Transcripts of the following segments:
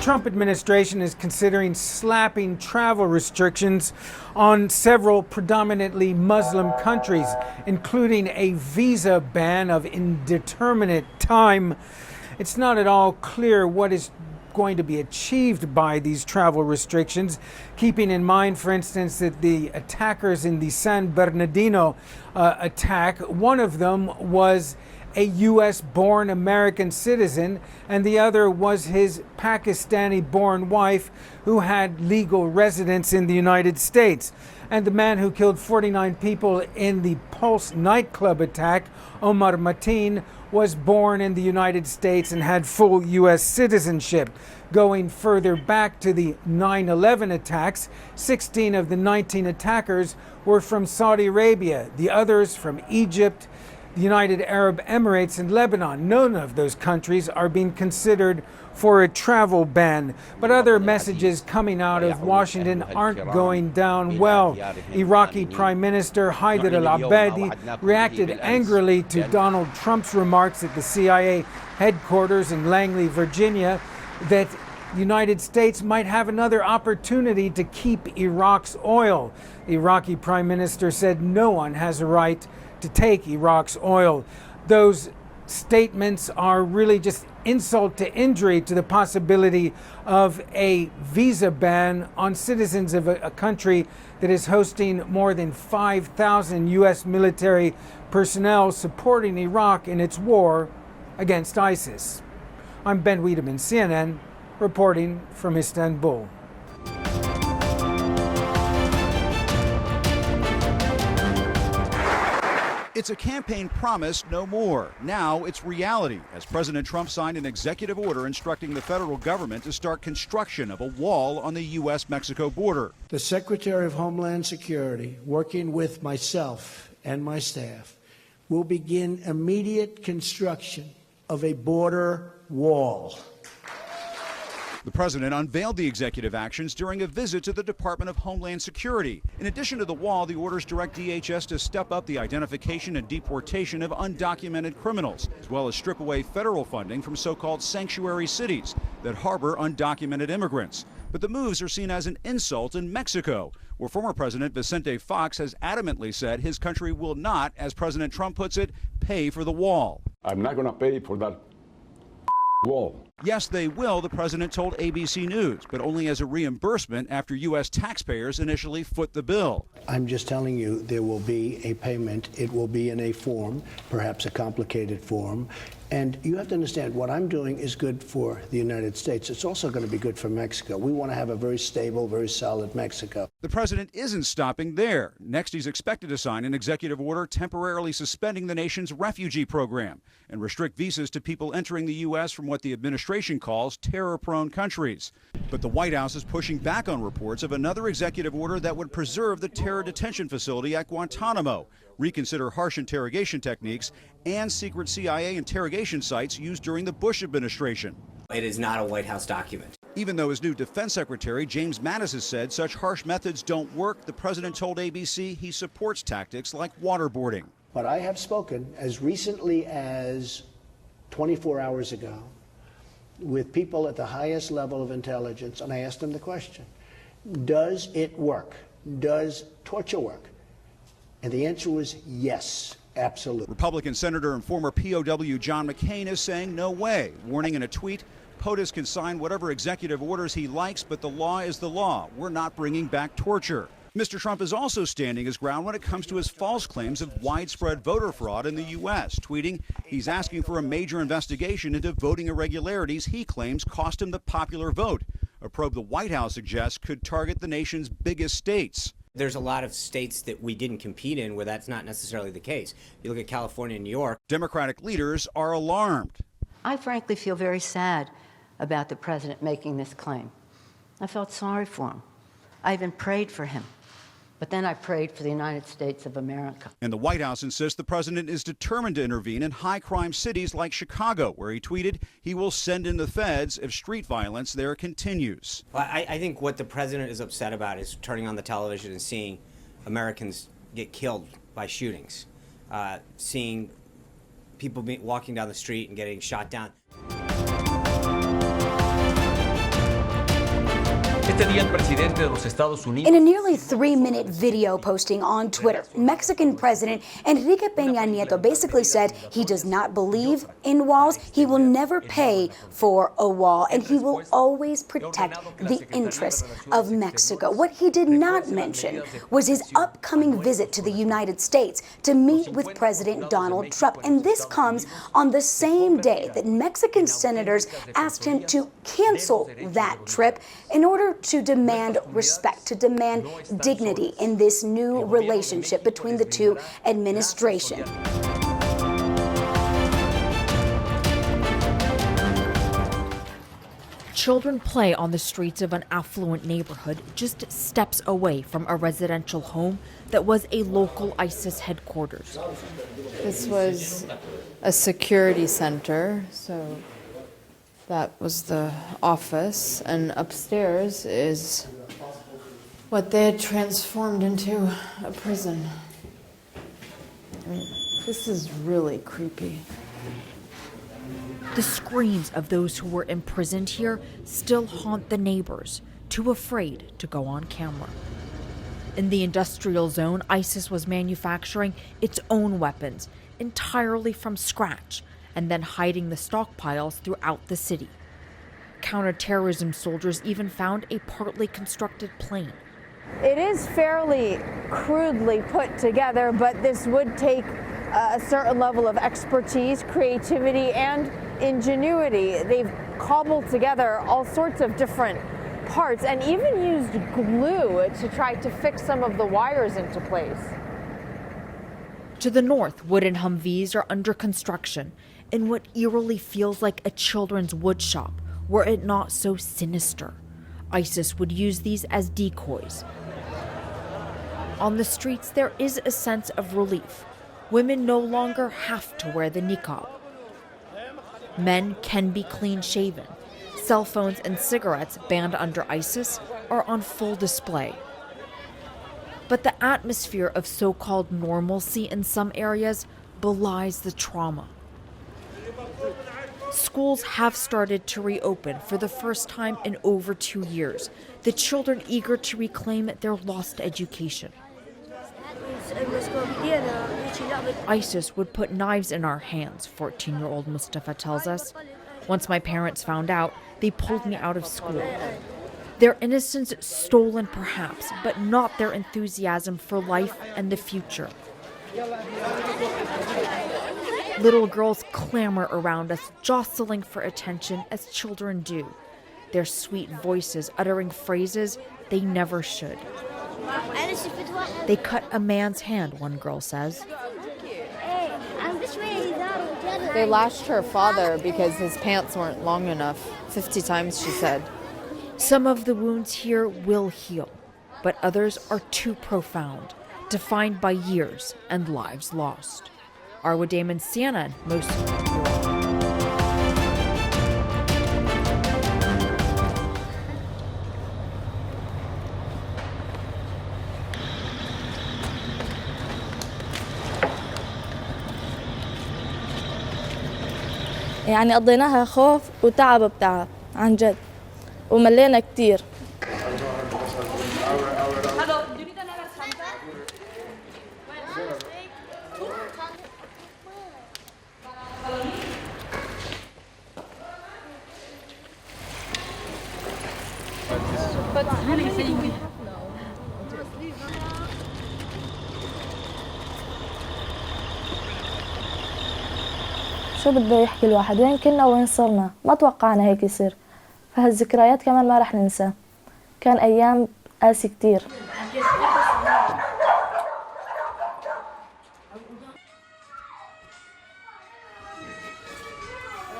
Trump administration is considering slapping travel restrictions on several predominantly Muslim countries, including a visa ban of indeterminate time. It's not at all clear what is going to be achieved by these travel restrictions, keeping in mind, for instance, that the attackers in the San Bernardino attack, one of them was a U.S.-born American citizen, and the other was his Pakistani-born wife who had legal residence in the United States. And the man who killed 49 people in the Pulse nightclub attack, Omar Mateen, was born in the United States and had full U.S. citizenship. Going further back to the 9/11 attacks, 16 of the 19 attackers were from Saudi Arabia, the others from Egypt, the United Arab Emirates, and Lebanon. None of those countries are being considered for a travel ban. But other messages coming out of Washington aren't going down well. Iraqi Prime Minister Haider al-Abadi reacted angrily to Donald Trump's remarks at the CIA headquarters in Langley, Virginia, that the United States might have another opportunity to keep Iraq's oil. The Iraqi Prime Minister said no one has a right to take Iraq's oil. Those statements are really just insult to injury to the possibility of a visa ban on citizens of a country that is hosting more than 5,000 U.S. military personnel supporting Iraq in its war against ISIS. I'm Ben Wiedemann, CNN, reporting from Istanbul. It's a campaign promise, no more. Now it's reality, as President Trump signed an executive order instructing the federal government to start construction of a wall on the U.S.-Mexico border. The Secretary of Homeland Security, working with myself and my staff, will begin immediate construction of a border wall. The president unveiled the executive actions during a visit to the Department of Homeland Security. In addition to the wall, the orders direct DHS to step up the identification and deportation of undocumented criminals, as well as strip away federal funding from so-called sanctuary cities that harbor undocumented immigrants. But the moves are seen as an insult in Mexico, where former President Vicente Fox has adamantly said his country will not, as President Trump puts it, pay for the wall. I'm not going to pay for that wall. Yes, they will, the president told ABC News, but only as a reimbursement after U.S. taxpayers initially foot the bill. I'm just telling you there will be a payment. It will be in a form, perhaps a complicated form. And you have to understand, what I'm doing is good for the United States. It's also going to be good for Mexico. We want to have a very stable, very solid Mexico. The president isn't stopping there. Next, he's expected to sign an executive order temporarily suspending the nation's refugee program and restrict visas to people entering the U.S. from what the administration calls terror-prone countries. But the White House is pushing back on reports of another executive order that would preserve the terror detention facility at Guantanamo, reconsider harsh interrogation techniques, and secret CIA interrogation sites used during the Bush administration. It is not a White House document. Even though his new defense secretary, James Mattis, has said such harsh methods don't work, the president told ABC he supports tactics like waterboarding. But I have spoken as recently as 24 hours ago with people at the highest level of intelligence, and I asked them the question, does it work? Does torture work? And the answer was yes, absolutely. Republican Senator and former POW John McCain is saying no way, warning in a tweet, POTUS can sign whatever executive orders he likes, but the law is the law. We're not bringing back torture. Mr. Trump is also standing his ground when it comes to his false claims of widespread voter fraud in the U.S., tweeting he's asking for a major investigation into voting irregularities he claims cost him the popular vote, a probe the White House suggests could target the nation's biggest states. There's a lot of states that we didn't compete in where that's not necessarily the case. You look at California and New York. Democratic leaders are alarmed. I frankly feel very sad about the president making this claim. I felt sorry for him. I even prayed for him. But then I prayed for the United States of America. And the White House insists the president is determined to intervene in high-crime cities like Chicago, where he tweeted he will send in the feds if street violence there continues. Well, I think what the president is upset about is turning on the television and seeing Americans get killed by shootings, seeing people walking down the street and getting shot down. In a nearly 3-minute video posting on Twitter, Mexican President Enrique Peña Nieto basically said he does not believe in walls, he will never pay for a wall, and he will always protect the interests of Mexico. What he did not mention was his upcoming visit to the United States to meet with President Donald Trump. And this comes on the same day that Mexican senators asked him to cancel that trip in order to demand respect, to demand dignity in this new relationship between the two administrations. Children play on the streets of an affluent neighborhood just steps away from a residential home that was a local ISIS headquarters. This was a security center, so that was the office, and upstairs is what they had transformed into a prison. I mean, this is really creepy. The screams of those who were imprisoned here still haunt the neighbors, too afraid to go on camera. In the industrial zone, ISIS was manufacturing its own weapons entirely from scratch and then hiding the stockpiles throughout the city. Counterterrorism soldiers even found a partly constructed plane. It is fairly crudely put together, but this would take a certain level of expertise, creativity, and ingenuity. They've cobbled together all sorts of different parts and even used glue to try to fix some of the wires into place. To the north, wooden Humvees are under construction in what eerily feels like a children's woodshop, were it not so sinister. ISIS would use these as decoys. On the streets, there is a sense of relief. Women no longer have to wear the niqab. Men can be clean-shaven. Cell phones and cigarettes banned under ISIS are on full display. But the atmosphere of so-called normalcy in some areas belies the trauma. Schools have started to reopen for the first time in over 2 years, the children eager to reclaim their lost education. ISIS would put knives in our hands, 14-year-old Mustafa tells us. Once my parents found out, they pulled me out of school. Their innocence stolen perhaps, but not their enthusiasm for life and the future. Little girls clamor around us, jostling for attention as children do, their sweet voices uttering phrases they never should. They cut a man's hand, one girl says. They lashed her father because his pants weren't long enough. 50 times, she said. Some of the wounds here will heal, but others are too profound, defined by years and lives lost. Arwa Damon, CNN, most of Europe. يعني قضيناها خوف وتعب بتعب عن جد وملينا كتير. شو بده يحكي الواحد وين كنا وين صرنا ما توقعنا هيك يصير فهالذكريات كمان ما رح ننسى كان أيام قاسي كتير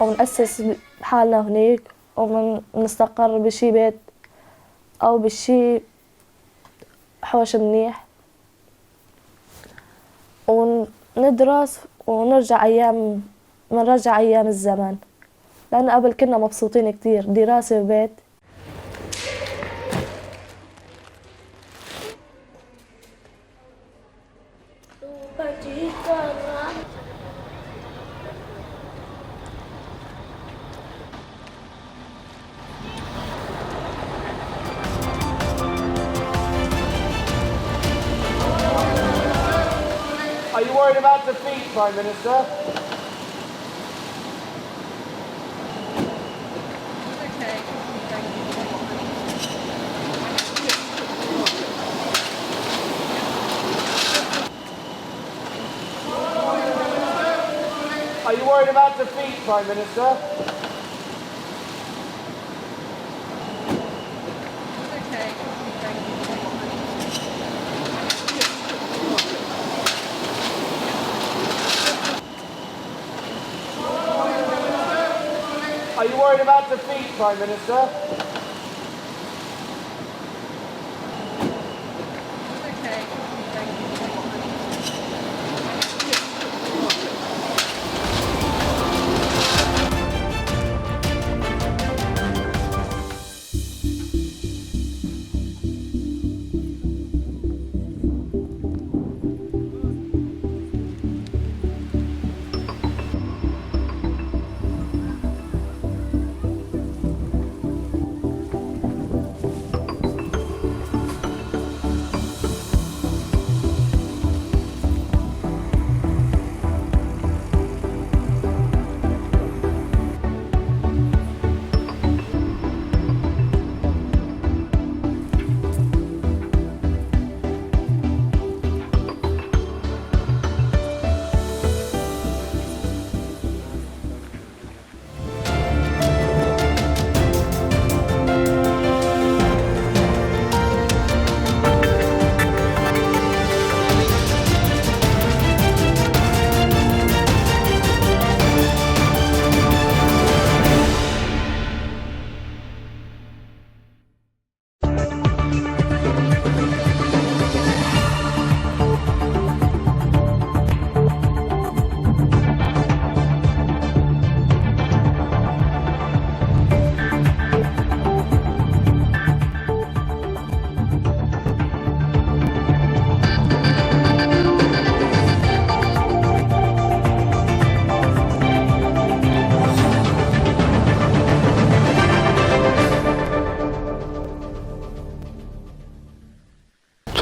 ومنأسس حالنا هناك ومنستقر بشي بيت أو بشي حوش منيح وندرس ونرجع أيام الزمن لأن قبل كنا مبسوطين كتير دراسة وبيت. worried about defeat, Prime Minister? Are you worried about defeat, Prime Minister? Are you worried about defeat, Prime Minister?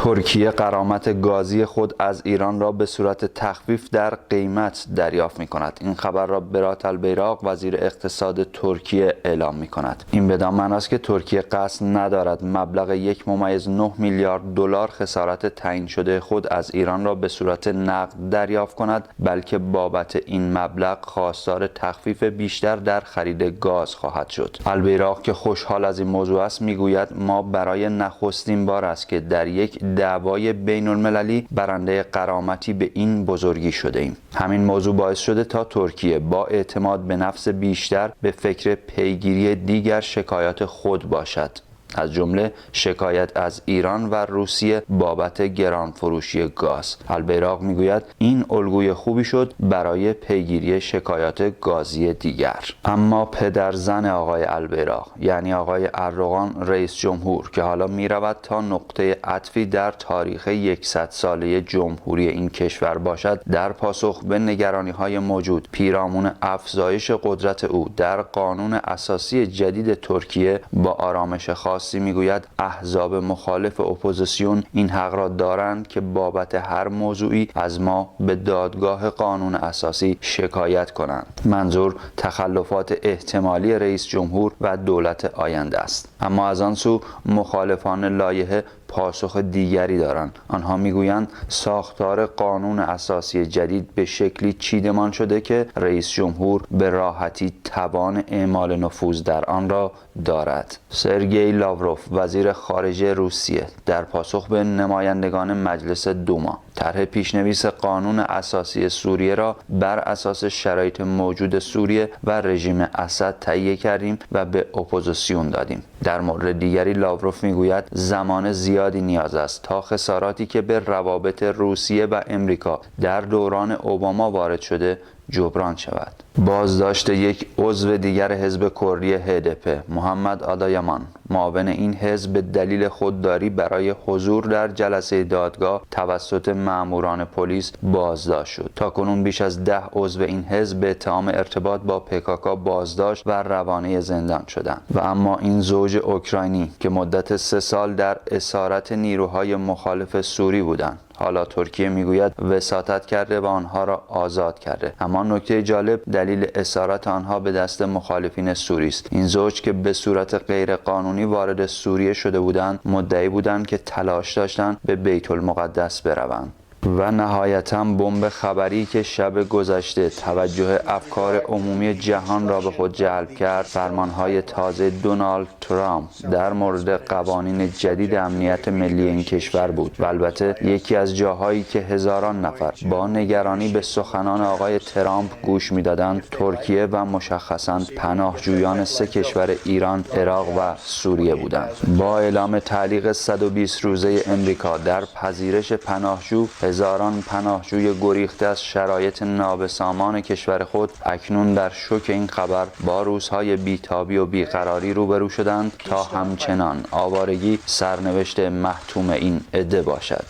ترکیه غرامت گازی خود از ایران را به صورت تخفیف در قیمت دریافت می کند. این خبر را برات البیراق وزیر اقتصاد ترکیه اعلام می کند. این بدان معنی است که ترکیه قصد ندارد مبلغ 1.9 میلیارد دلار خسارت تعیین شده خود از ایران را به صورت نقد دریافت کند، بلکه بابت این مبلغ خواستار تخفیف بیشتر در خرید گاز خواهد شد. البیراق که خوشحال از این موضوع است میگوید ما برای نخستین بار است که در یک دعوای بین المللی برنده غرامتی به این بزرگی شده ایم. همین موضوع باعث شده تا ترکیه با اعتماد به نفس بیشتر به فکر پیگیری دیگر شکایات خود باشد، از جمله شکایت از ایران و روسیه بابت گران فروشی گاز. البیراق میگوید این الگوی خوبی شد برای پیگیری شکایات گازی دیگر. اما پدر زن آقای البیراق یعنی آقای اردوغان رئیس جمهور که حالا میرود تا نقطه عطفی در تاریخ 100 ساله جمهوری این کشور باشد، در پاسخ به نگرانی‌های موجود پیرامون افزایش قدرت او در قانون اساسی جدید ترکیه با آرامش خاص میگوید احزاب مخالف اپوزیسیون این حق را دارند که بابت هر موضوعی از ما به دادگاه قانون اساسی شکایت کنند. منظور تخلفات احتمالی رئیس جمهور و دولت آینده است. اما از آن سو مخالفان لایحه پاسخ دیگری دارند. آنها میگویند ساختار قانون اساسی جدید به شکلی چیدمان شده که رئیس جمهور به راحتی توان اعمال نفوذ در آن را دارد. سرگئی لاوروف وزیر خارجه روسیه در پاسخ به نمایندگان مجلس دوما طرح پیشنویس قانون اساسی سوریه را بر اساس شرایط موجود سوریه و رژیم اسد تهیه کردیم و به اپوزیسیون دادیم. در مورد دیگری لاوروف میگوید زمان زیادی نیاز است تا خساراتی که به روابط روسیه و امریکا در دوران اوباما وارد شده جبران شود. بازداشت یک عضو دیگر حزب کردی HDP محمد آدایمان معاون این حزب به دلیل خودداری برای حضور در جلسه دادگاه توسط ماموران پلیس بازداشت شد. تاکنون بیش از 10 عضو این حزب به اتهام ارتباط با PKK بازداشت و روانه زندان شدند. و اما این زوج اوکراینی که مدت 3 سال در اسارت نیروهای مخالف سوری بودند حالا ترکیه میگوید وساطت کرده و آنها را آزاد کرده. اما نکته جالب دلیل اسارت آنها به دست مخالفین سوری است. این زوج که به صورت غیر قانونی وارد سوریه شده بودند مدعی بودند که تلاش داشتند به بیت المقدس بروند. و نهایتاً بمب خبری که شب گذشته توجه افکار عمومی جهان را به خود جلب کرد، فرمانهای تازه دونالد ترامپ در مورد قوانین جدید امنیت ملی این کشور بود. و البته یکی از جاهایی که هزاران نفر با نگرانی به سخنان آقای ترامپ گوش می‌دادند، ترکیه و مشخصاً پناهجویان سه کشور ایران، عراق و سوریه بودند. با اعلام تعلیق 120 روزه امریکا در پذیرش پناهجو، هزاران پناهجوی گریخته از شرایط نابسامان کشور خود اکنون در شوک این خبر با روزهای بیتابی و بیقراری روبرو شدند تا همچنان آوارگی سرنوشت محتوم این عده باشد.